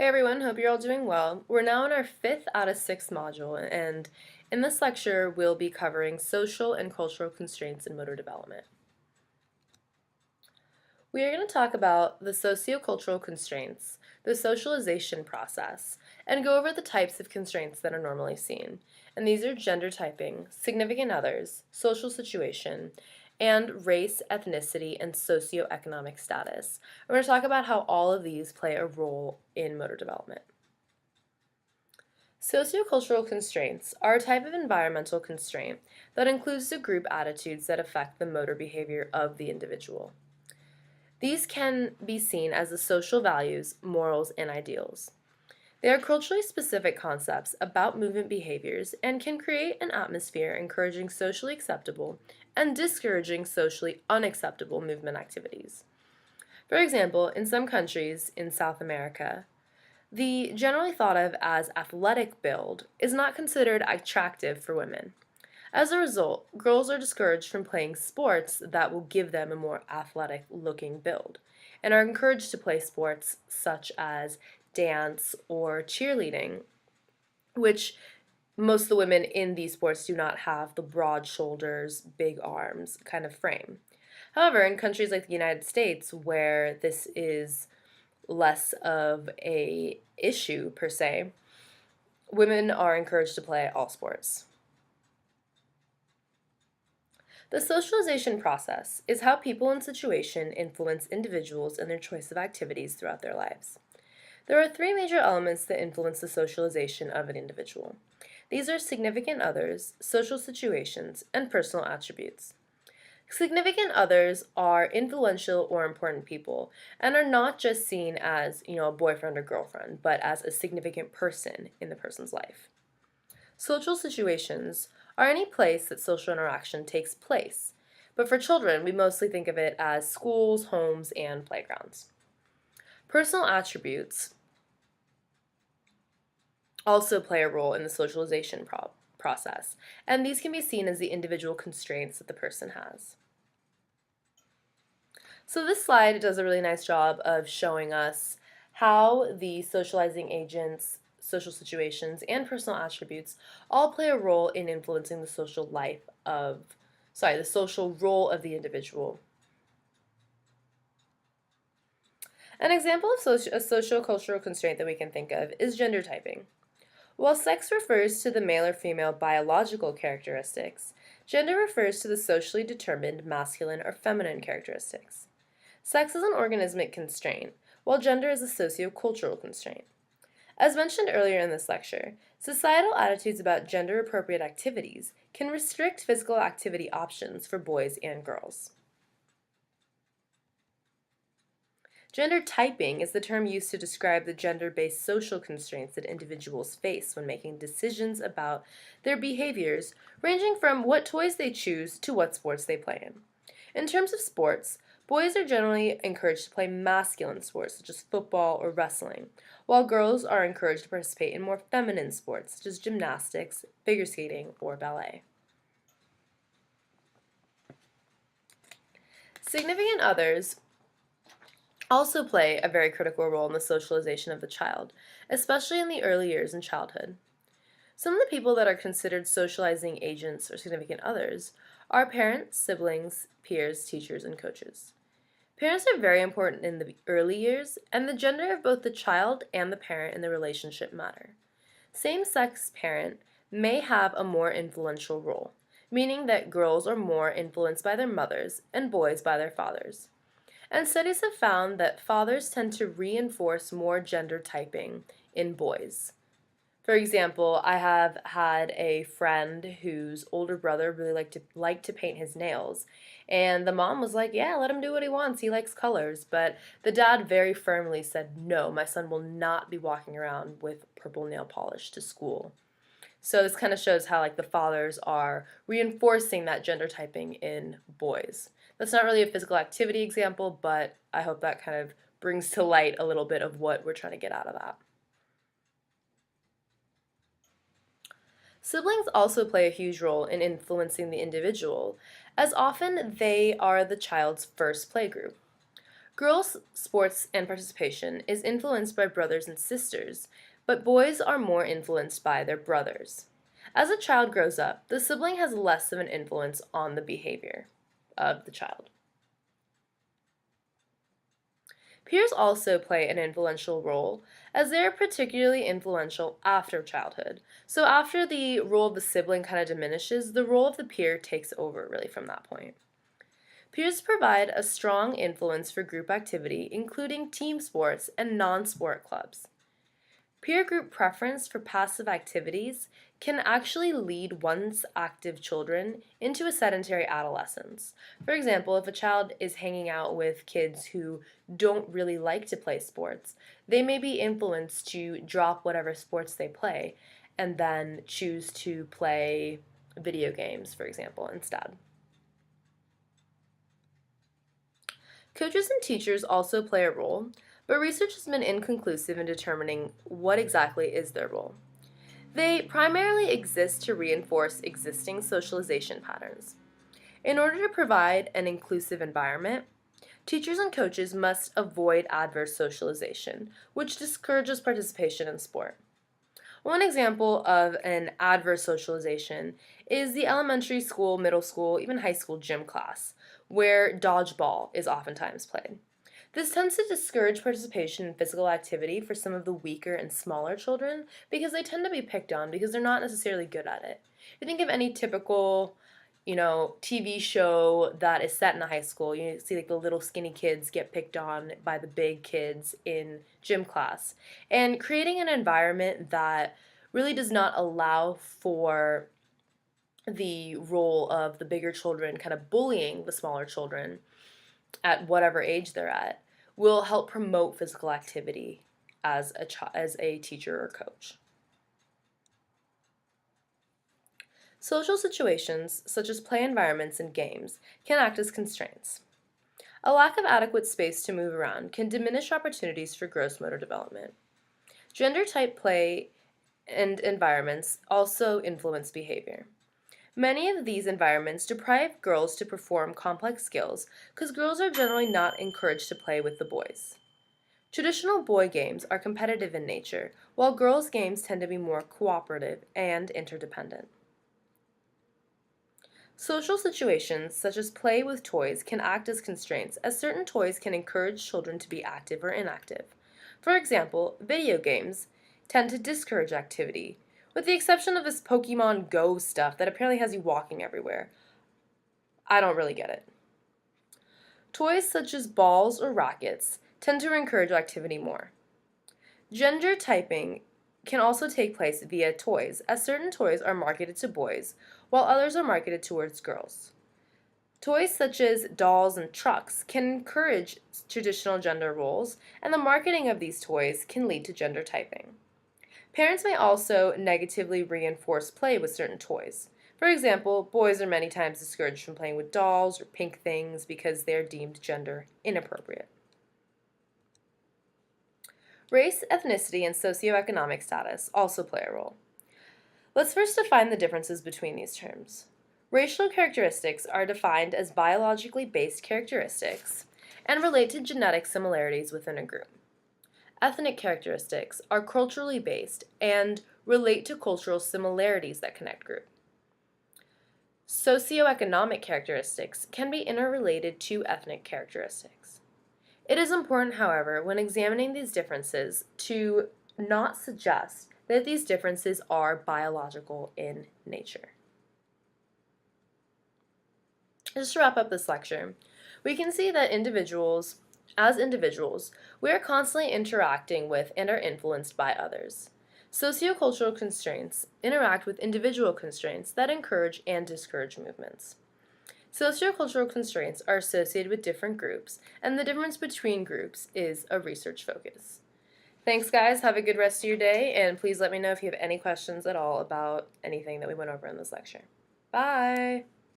Hey everyone, hope you're all doing well. We're now in our fifth out of six module, and in this lecture, we'll be covering social and cultural constraints in motor development. We are going to talk about the sociocultural constraints, the socialization process, and go over the types of constraints that are normally seen. And these are gender typing, significant others, social situation, and race, ethnicity, and socioeconomic status. We're going to talk about how all of these play a role in motor development. Sociocultural constraints are a type of environmental constraint that includes the group attitudes that affect the motor behavior of the individual. These can be seen as the social values, morals, and ideals. They are culturally specific concepts about movement behaviors and can create an atmosphere encouraging socially acceptable and discouraging socially unacceptable movement activities. For example, in some countries in South America, the generally thought of as athletic build is not considered attractive for women. As a result, girls are discouraged from playing sports that will give them a more athletic looking build and are encouraged to play sports such as dance or cheerleading, which most of the women in these sports do not have the broad shoulders, big arms kind of frame. However, in countries like the United States, where this is less of a issue per se, women are encouraged to play all sports. The socialization process is how people and situation influence individuals in their choice of activities throughout their lives. There are three major elements that influence the socialization of an individual. These are significant others, social situations, and personal attributes. Significant others are influential or important people and are not just seen as, a boyfriend or girlfriend, but as a significant person in the person's life. Social situations are any place that social interaction takes place, but for children, we mostly think of it as schools, homes, and playgrounds. Personal attributes also play a role in the socialization process, and these can be seen as the individual constraints that the person has. So this slide does a really nice job of showing us how the socializing agents, social situations, and personal attributes all play a role in influencing the social the social role of the individual. An example of a social-cultural constraint that we can think of is gender typing. While sex refers to the male or female biological characteristics, gender refers to the socially determined masculine or feminine characteristics. Sex is an organismic constraint, while gender is a sociocultural constraint. As mentioned earlier in this lecture, societal attitudes about gender-appropriate activities can restrict physical activity options for boys and girls. Gender typing is the term used to describe the gender-based social constraints that individuals face when making decisions about their behaviors, ranging from what toys they choose to what sports they play in. In terms of sports, boys are generally encouraged to play masculine sports such as football or wrestling, while girls are encouraged to participate in more feminine sports such as gymnastics, figure skating, or ballet. Significant others also play a very critical role in the socialization of the child, especially in the early years in childhood. Some of the people that are considered socializing agents or significant others are parents, siblings, peers, teachers, and coaches. Parents are very important in the early years, and the gender of both the child and the parent in the relationship matter. Same-sex parent may have a more influential role, meaning that girls are more influenced by their mothers and boys by their fathers. And studies have found that fathers tend to reinforce more gender typing in boys. For example, I have had a friend whose older brother really liked to paint his nails, and the mom was like, "Yeah, let him do what he wants. He likes colors." But the dad very firmly said, "No, my son will not be walking around with purple nail polish to school." So this kind of shows how the fathers are reinforcing that gender typing in boys. That's not really a physical activity example, but I hope that kind of brings to light a little bit of what we're trying to get out of that. Siblings also play a huge role in influencing the individual, as often they are the child's first playgroup. Girls' sports and participation is influenced by brothers and sisters, but boys are more influenced by their brothers. As a child grows up, the sibling has less of an influence on the behavior of the child. Peers also play an influential role, as they are particularly influential after childhood. So after the role of the sibling kind of diminishes, the role of the peer takes over really from that point. Peers provide a strong influence for group activity, including team sports and non-sport clubs. Peer group preference for passive activities can actually lead once active children into a sedentary adolescence. For example, if a child is hanging out with kids who don't really like to play sports, they may be influenced to drop whatever sports they play and then choose to play video games, for example, instead. Coaches and teachers also play a role, but research has been inconclusive in determining what exactly is their role. They primarily exist to reinforce existing socialization patterns. In order to provide an inclusive environment, teachers and coaches must avoid adverse socialization, which discourages participation in sport. One example of an adverse socialization is the elementary school, middle school, even high school gym class, where dodgeball is oftentimes played. This tends to discourage participation in physical activity for some of the weaker and smaller children because they tend to be picked on because they're not necessarily good at it. If you think of any typical, TV show that is set in a high school, you see like the little skinny kids get picked on by the big kids in gym class. And creating an environment that really does not allow for the role of the bigger children kind of bullying the smaller children at whatever age they're at will help promote physical activity as a teacher or coach. Social situations, such as play environments and games, can act as constraints. A lack of adequate space to move around can diminish opportunities for gross motor development. Gender-type play and environments also influence behavior. Many of these environments deprive girls to perform complex skills because girls are generally not encouraged to play with the boys. Traditional boy games are competitive in nature, while girls' games tend to be more cooperative and interdependent. Social situations, such as play with toys, can act as constraints, as certain toys can encourage children to be active or inactive. For example, video games tend to discourage activity, with the exception of this Pokemon Go stuff that apparently has you walking everywhere. I don't really get it. Toys such as balls or rackets tend to encourage activity more. Gender typing can also take place via toys, as certain toys are marketed to boys, while others are marketed towards girls. Toys such as dolls and trucks can encourage traditional gender roles, and the marketing of these toys can lead to gender typing. Parents may also negatively reinforce play with certain toys. For example, boys are many times discouraged from playing with dolls or pink things because they are deemed gender inappropriate. Race, ethnicity, and socioeconomic status also play a role. Let's first define the differences between these terms. Racial characteristics are defined as biologically based characteristics and relate to genetic similarities within a group. Ethnic characteristics are culturally based and relate to cultural similarities that connect groups. Socioeconomic characteristics can be interrelated to ethnic characteristics. It is important, however, when examining these differences to not suggest that these differences are biological in nature. Just to wrap up this lecture, we can see that as individuals, we are constantly interacting with and are influenced by others. Sociocultural constraints interact with individual constraints that encourage and discourage movements. Sociocultural constraints are associated with different groups, and the difference between groups is a research focus. Thanks, guys. Have a good rest of your day, and please let me know if you have any questions at all about anything that we went over in this lecture. Bye!